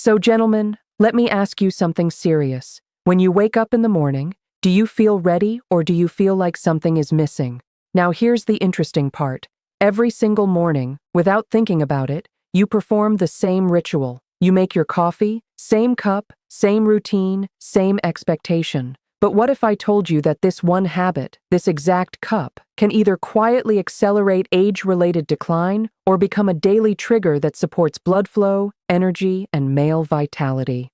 So, gentlemen, let me ask you something serious. When you wake up in the morning, do you feel ready or do you feel like something is missing? Now, here's the interesting part. Every single morning, without thinking about it, you perform the same ritual. You make your coffee, same cup, same routine, same expectation. But what if I told you that this one habit, this exact cup, can either quietly accelerate age-related decline or become a daily trigger that supports blood flow, energy, and male vitality?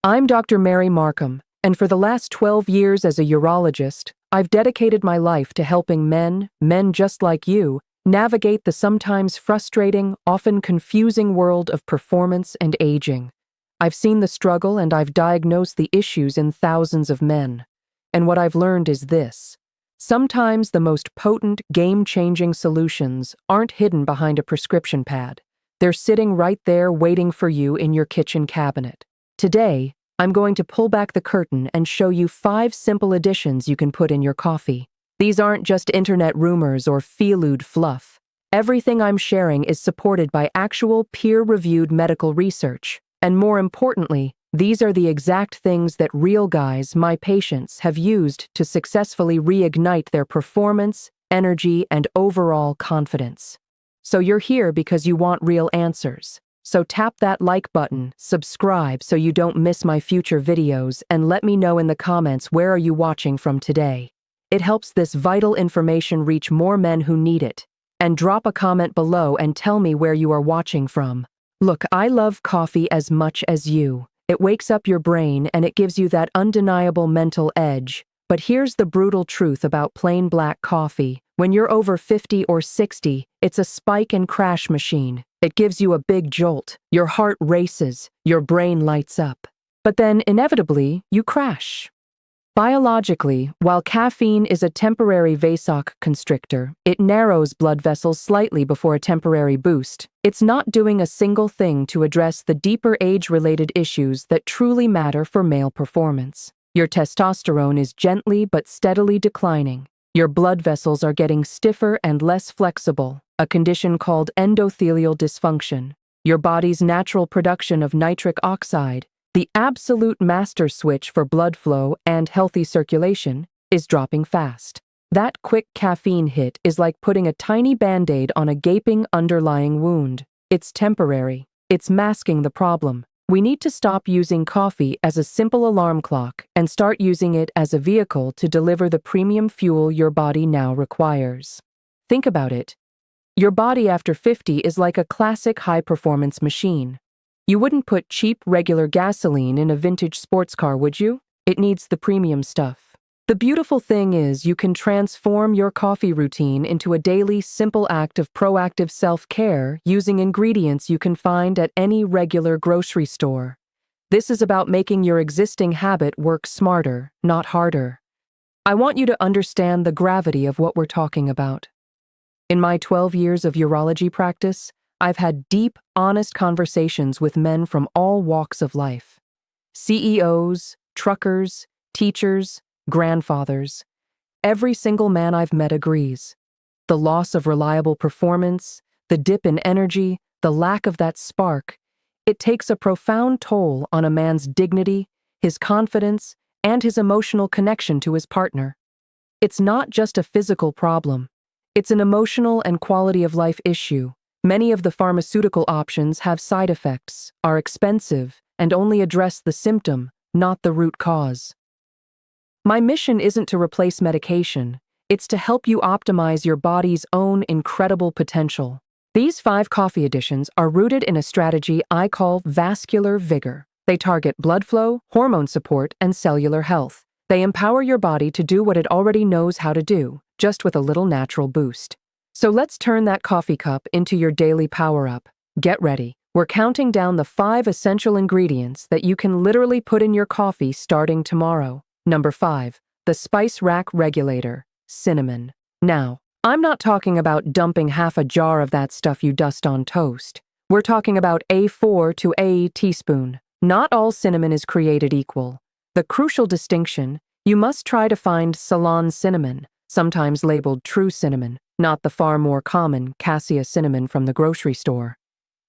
I'm Dr. Mary Markham, and for the last 12 years as a urologist, I've dedicated my life to helping men just like you, navigate the sometimes frustrating, often confusing world of performance and aging. I've seen the struggle and I've diagnosed the issues in thousands of men. And what I've learned is this. Sometimes the most potent, game-changing solutions aren't hidden behind a prescription pad. They're sitting right there waiting for you in your kitchen cabinet. Today, I'm going to pull back the curtain and show you 5 simple additions you can put in your coffee. These aren't just internet rumors or feelude fluff. Everything I'm sharing is supported by actual peer-reviewed medical research. And more importantly, these are the exact things that real guys, my patients, have used to successfully reignite their performance, energy, and overall confidence. So you're here because you want real answers. So tap that like button, subscribe so you don't miss my future videos, and let me know in the comments where are you watching from today. It helps this vital information reach more men who need it. And drop a comment below and tell me where you are watching from. Look, I love coffee as much as you. It wakes up your brain and it gives you that undeniable mental edge. But here's the brutal truth about plain black coffee. When you're over 50 or 60, it's a spike and crash machine. It gives you a big jolt. Your heart races. Your brain lights up. But then, inevitably, you crash. Biologically, while caffeine is a temporary vasoconstrictor, it narrows blood vessels slightly before a temporary boost. It's not doing a single thing to address the deeper age-related issues that truly matter for male performance. Your testosterone is gently but steadily declining. Your blood vessels are getting stiffer and less flexible, a condition called endothelial dysfunction. Your body's natural production of nitric oxide, the absolute master switch for blood flow and healthy circulation, is dropping fast. That quick caffeine hit is like putting a tiny band-aid on a gaping underlying wound. It's temporary. It's masking the problem. We need to stop using coffee as a simple alarm clock and start using it as a vehicle to deliver the premium fuel your body now requires. Think about it. Your body after 50 is like a classic high-performance machine. You wouldn't put cheap, regular gasoline in a vintage sports car, would you? It needs the premium stuff. The beautiful thing is you can transform your coffee routine into a daily, simple act of proactive self-care using ingredients you can find at any regular grocery store. This is about making your existing habit work smarter, not harder. I want you to understand the gravity of what we're talking about. In my 12 years of urology practice, I've had deep, honest conversations with men from all walks of life. CEOs, truckers, teachers, grandfathers. Every single man I've met agrees. The loss of reliable performance, the dip in energy, the lack of that spark, it takes a profound toll on a man's dignity, his confidence, and his emotional connection to his partner. It's not just a physical problem. It's an emotional and quality of life issue. Many of the pharmaceutical options have side effects, are expensive, and only address the symptom, not the root cause. My mission isn't to replace medication, it's to help you optimize your body's own incredible potential. These 5 coffee additions are rooted in a strategy I call vascular vigor. They target blood flow, hormone support, and cellular health. They empower your body to do what it already knows how to do, just with a little natural boost. So let's turn that coffee cup into your daily power-up. Get ready. We're counting down the 5 essential ingredients that you can literally put in your coffee starting tomorrow. Number 5, the spice rack regulator, cinnamon. Now, I'm not talking about dumping half a jar of that stuff you dust on toast. We're talking about a 4 to a teaspoon. Not all cinnamon is created equal. The crucial distinction, you must try to find Ceylon cinnamon, sometimes labeled true cinnamon, not the far more common cassia cinnamon from the grocery store.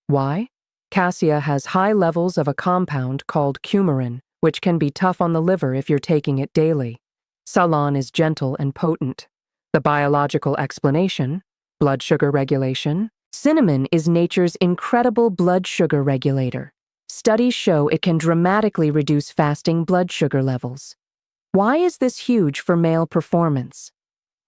Why? Cassia has high levels of a compound called coumarin, which can be tough on the liver if you're taking it daily. Ceylon is gentle and potent. The biological explanation: blood sugar regulation. Cinnamon is nature's incredible blood sugar regulator. Studies show it can dramatically reduce fasting blood sugar levels. Why is this huge for male performance?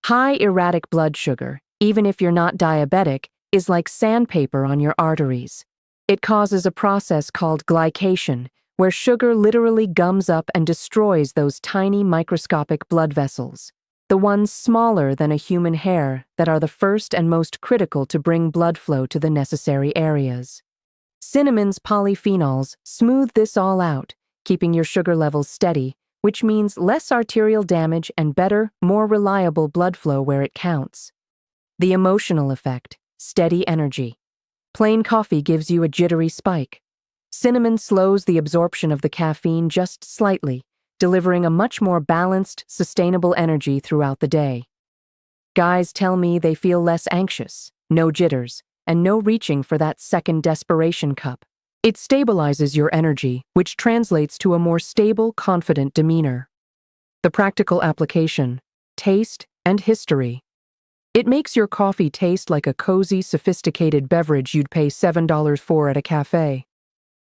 High erratic blood sugar, even if you're not diabetic, is like sandpaper on your arteries. It causes a process called glycation, where sugar literally gums up and destroys those tiny microscopic blood vessels, the ones smaller than a human hair that are the first and most critical to bring blood flow to the necessary areas. Cinnamon's polyphenols smooth this all out, keeping your sugar levels steady, which means less arterial damage and better, more reliable blood flow where it counts. The emotional effect: steady energy. Plain coffee gives you a jittery spike. Cinnamon slows the absorption of the caffeine just slightly, delivering a much more balanced, sustainable energy throughout the day. Guys tell me they feel less anxious, no jitters, and no reaching for that second desperation cup. It stabilizes your energy, which translates to a more stable, confident demeanor. The practical application: taste and history. It makes your coffee taste like a cozy, sophisticated beverage you'd pay $7 for at a cafe.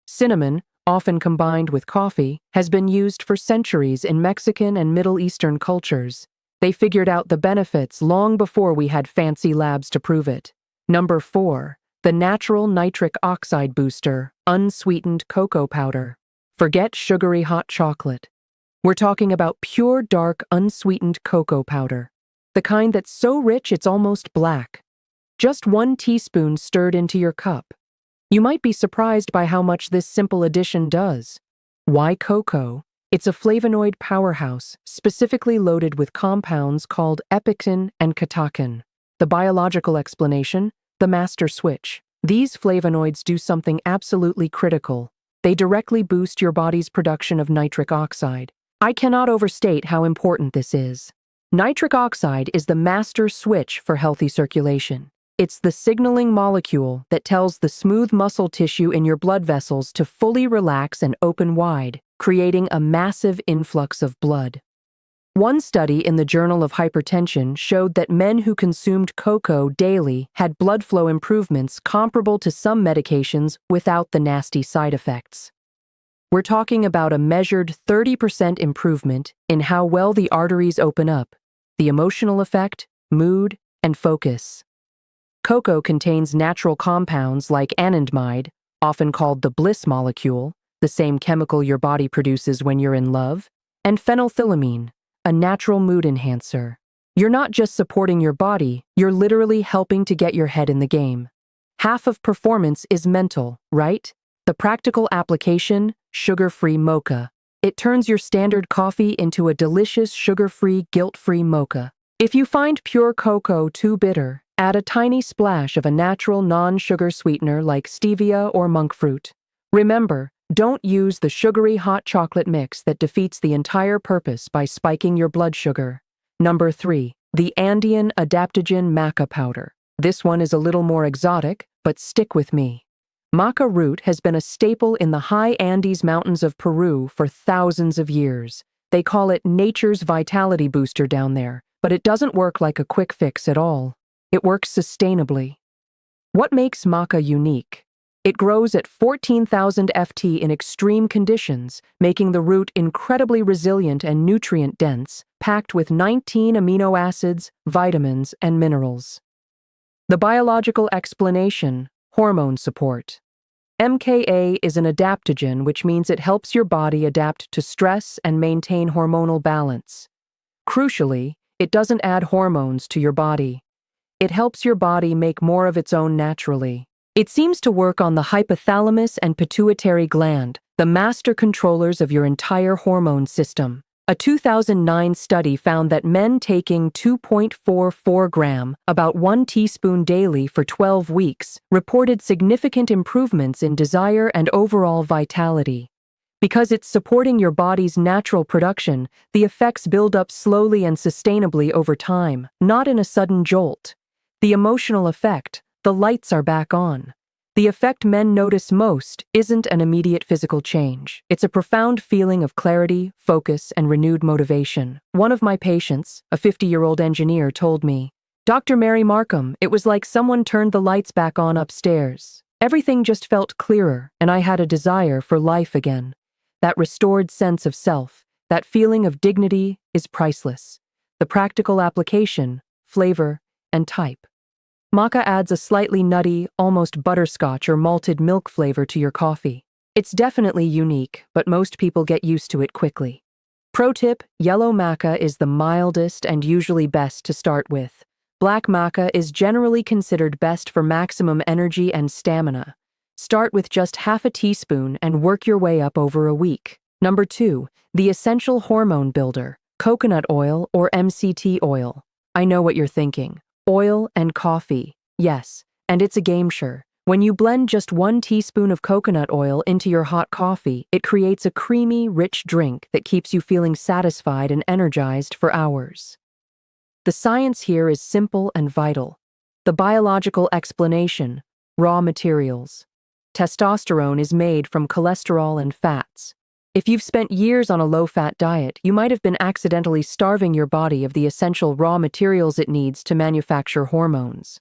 Cinnamon, often combined with coffee, has been used for centuries in Mexican and Middle Eastern cultures. They figured out the benefits long before we had fancy labs to prove it. Number 4. The natural nitric oxide booster, unsweetened cocoa powder. Forget sugary hot chocolate. We're talking about pure, dark, unsweetened cocoa powder. The kind that's so rich it's almost black. Just 1 teaspoon stirred into your cup. You might be surprised by how much this simple addition does. Why cocoa? It's a flavonoid powerhouse, specifically loaded with compounds called epicin and catechin. The biological explanation: the master switch. These flavonoids do something absolutely critical. They directly boost your body's production of nitric oxide. I cannot overstate how important this is. Nitric oxide is the master switch for healthy circulation. It's the signaling molecule that tells the smooth muscle tissue in your blood vessels to fully relax and open wide, creating a massive influx of blood. One study in the Journal of Hypertension showed that men who consumed cocoa daily had blood flow improvements comparable to some medications without the nasty side effects. We're talking about a measured 30% improvement in how well the arteries open up, the emotional effect, mood, and focus. Cocoa contains natural compounds like anandamide, often called the bliss molecule, the same chemical your body produces when you're in love, and phenethylamine, a natural mood enhancer. You're not just supporting your body, you're literally helping to get your head in the game. Half of performance is mental, right? The practical application: sugar-free mocha. It turns your standard coffee into a delicious, sugar-free, guilt-free mocha. If you find pure cocoa too bitter, add a tiny splash of a natural non-sugar sweetener like stevia or monk fruit. Remember, don't use the sugary hot chocolate mix that defeats the entire purpose by spiking your blood sugar. Number 3. The Andean adaptogen Maca powder. This one is a little more exotic, but stick with me. Maca root has been a staple in the high Andes mountains of Peru for thousands of years. They call it nature's vitality booster down there, but it doesn't work like a quick fix at all. It works sustainably. What makes maca unique? It grows at 14,000 ft in extreme conditions, making the root incredibly resilient and nutrient-dense, packed with 19 amino acids, vitamins, and minerals. The biological explanation: hormone support. MKA is an adaptogen, which means it helps your body adapt to stress and maintain hormonal balance. Crucially, it doesn't add hormones to your body. It helps your body make more of its own naturally. It seems to work on the hypothalamus and pituitary gland, the master controllers of your entire hormone system. A 2009 study found that men taking 2.44 gram, about 1 teaspoon daily for 12 weeks, reported significant improvements in desire and overall vitality. Because it's supporting your body's natural production, the effects build up slowly and sustainably over time, not in a sudden jolt. The emotional effect: the lights are back on. The effect men notice most isn't an immediate physical change. It's a profound feeling of clarity, focus, and renewed motivation. One of my patients, a 50-year-old engineer, told me, "Dr. Mary Markham, it was like someone turned the lights back on upstairs. Everything just felt clearer, and I had a desire for life again. That restored sense of self, that feeling of dignity is priceless." The practical application, flavor, and type. Maca adds a slightly nutty, almost butterscotch or malted milk flavor to your coffee. It's definitely unique, but most people get used to it quickly. Pro tip, yellow Maca is the mildest and usually best to start with. Black Maca is generally considered best for maximum energy and stamina. Start with just half a teaspoon and work your way up over a week. Number 2, the essential hormone builder, coconut oil or MCT oil. I know what you're thinking. Oil and coffee. Yes, and it's a game-changer. When you blend just 1 teaspoon of coconut oil into your hot coffee, it creates a creamy, rich drink that keeps you feeling satisfied and energized for hours. The science here is simple and vital. The biological explanation, raw materials. Testosterone is made from cholesterol and fats. If you've spent years on a low-fat diet, you might have been accidentally starving your body of the essential raw materials it needs to manufacture hormones.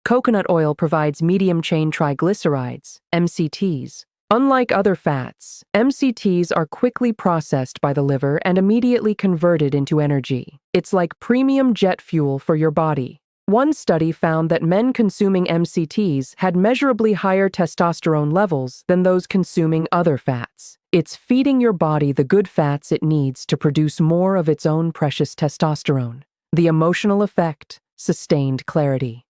Coconut oil provides medium-chain triglycerides, MCTs. Unlike other fats, MCTs are quickly processed by the liver and immediately converted into energy. It's like premium jet fuel for your body. One study found that men consuming MCTs had measurably higher testosterone levels than those consuming other fats. It's feeding your body the good fats it needs to produce more of its own precious testosterone. The emotional effect, sustained clarity.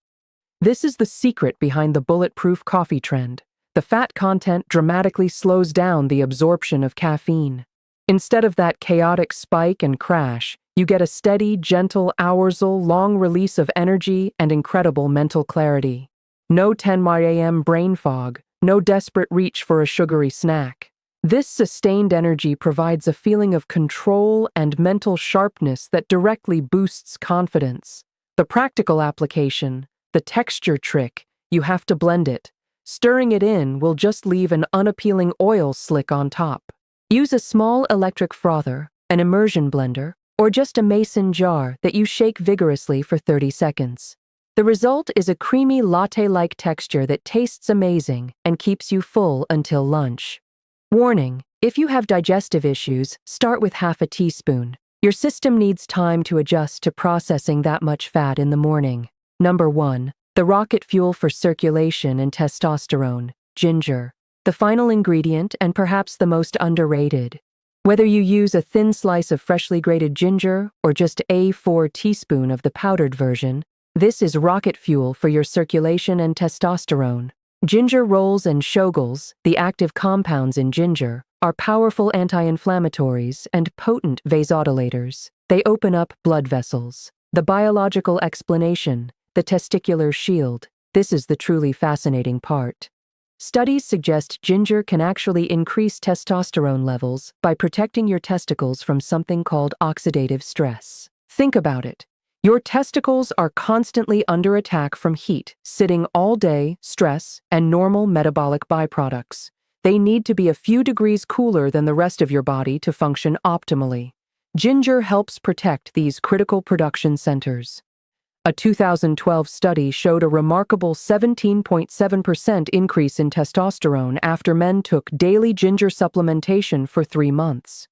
This is the secret behind the bulletproof coffee trend. The fat content dramatically slows down the absorption of caffeine. Instead of that chaotic spike and crash, you get a steady, gentle, hours-long release of energy and incredible mental clarity. No 10 a.m. brain fog, no desperate reach for a sugary snack. This sustained energy provides a feeling of control and mental sharpness that directly boosts confidence. The practical application, the texture trick, you have to blend it. Stirring it in will just leave an unappealing oil slick on top. Use a small electric frother, an immersion blender, or just a mason jar that you shake vigorously for 30 seconds. The result is a creamy latte-like texture that tastes amazing and keeps you full until lunch. Warning: if you have digestive issues, start with half a teaspoon. Your system needs time to adjust to processing that much fat in the morning. Number 1. The rocket fuel for circulation and testosterone, ginger. The final ingredient and perhaps the most underrated. Whether you use a thin slice of freshly grated ginger or just a 4 teaspoon of the powdered version, this is rocket fuel for your circulation and testosterone. Ginger rolls and shoggols, the active compounds in ginger, are powerful anti-inflammatories and potent vasodilators. They open up blood vessels. The biological explanation, the testicular shield. This is the truly fascinating part. Studies suggest ginger can actually increase testosterone levels by protecting your testicles from something called oxidative stress. Think about it. Your testicles are constantly under attack from heat, sitting all day, stress, and normal metabolic byproducts. They need to be a few degrees cooler than the rest of your body to function optimally. Ginger helps protect these critical production centers. A 2012 study showed a remarkable 17.7% increase in testosterone after men took daily ginger supplementation for 3 months.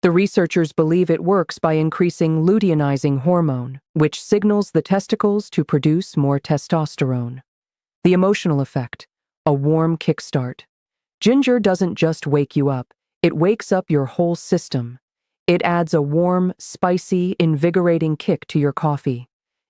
The researchers believe it works by increasing luteinizing hormone, which signals the testicles to produce more testosterone. The emotional effect, a warm kickstart. Ginger doesn't just wake you up, it wakes up your whole system. It adds a warm, spicy, invigorating kick to your coffee.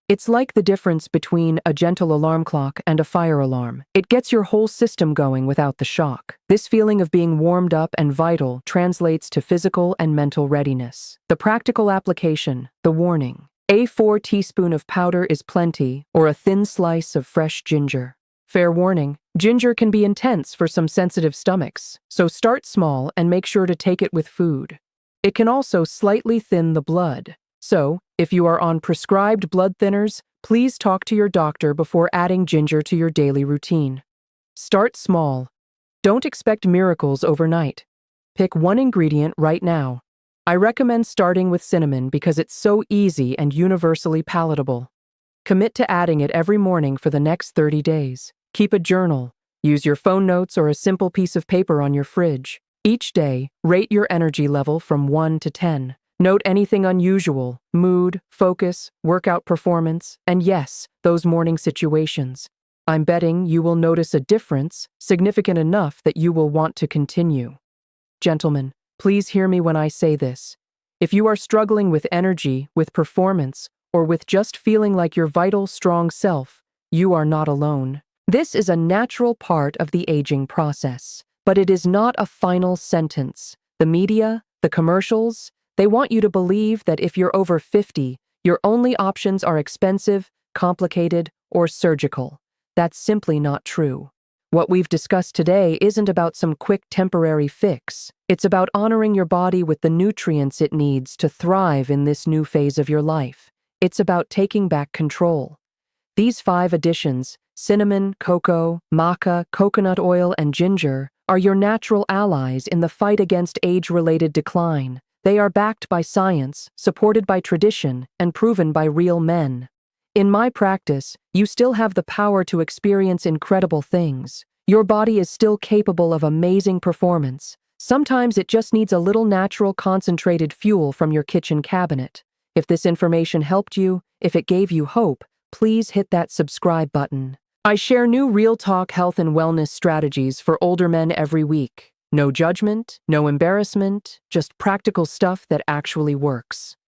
It's like the difference between a gentle alarm clock and a fire alarm. It gets your whole system going without the shock. This feeling of being warmed up and vital translates to physical and mental readiness. The practical application, the warning. A 4 teaspoon of powder is plenty, or a thin slice of fresh ginger. Fair warning, ginger can be intense for some sensitive stomachs, so start small and make sure to take it with food. It can also slightly thin the blood. So, if you are on prescribed blood thinners, please talk to your doctor before adding ginger to your daily routine. Start small. Don't expect miracles overnight. Pick one ingredient right now. I recommend starting with cinnamon because it's so easy and universally palatable. Commit to adding it every morning for the next 30 days. Keep a journal. Use your phone notes or a simple piece of paper on your fridge. Each day, rate your energy level from 1 to 10. Note anything unusual: mood, focus, workout performance, and yes, those morning situations. I'm betting you will notice a difference, significant enough that you will want to continue. Gentlemen, please hear me when I say this. If you are struggling with energy, with performance, or with just feeling like your vital, strong self, you are not alone. This is a natural part of the aging process, but it is not a final sentence. The media, the commercials, they want you to believe that if you're over 50, your only options are expensive, complicated, or surgical. That's simply not true. What we've discussed today isn't about some quick temporary fix. It's about honoring your body with the nutrients it needs to thrive in this new phase of your life. It's about taking back control. These 5 additions, cinnamon, cocoa, maca, coconut oil, and ginger, are your natural allies in the fight against age-related decline. They are backed by science, supported by tradition, and proven by real men. In my practice, you still have the power to experience incredible things. Your body is still capable of amazing performance. Sometimes it just needs a little natural concentrated fuel from your kitchen cabinet. If this information helped you, if it gave you hope, please hit that subscribe button. I share new real talk health and wellness strategies for older men every week. No judgment, no embarrassment, just practical stuff that actually works.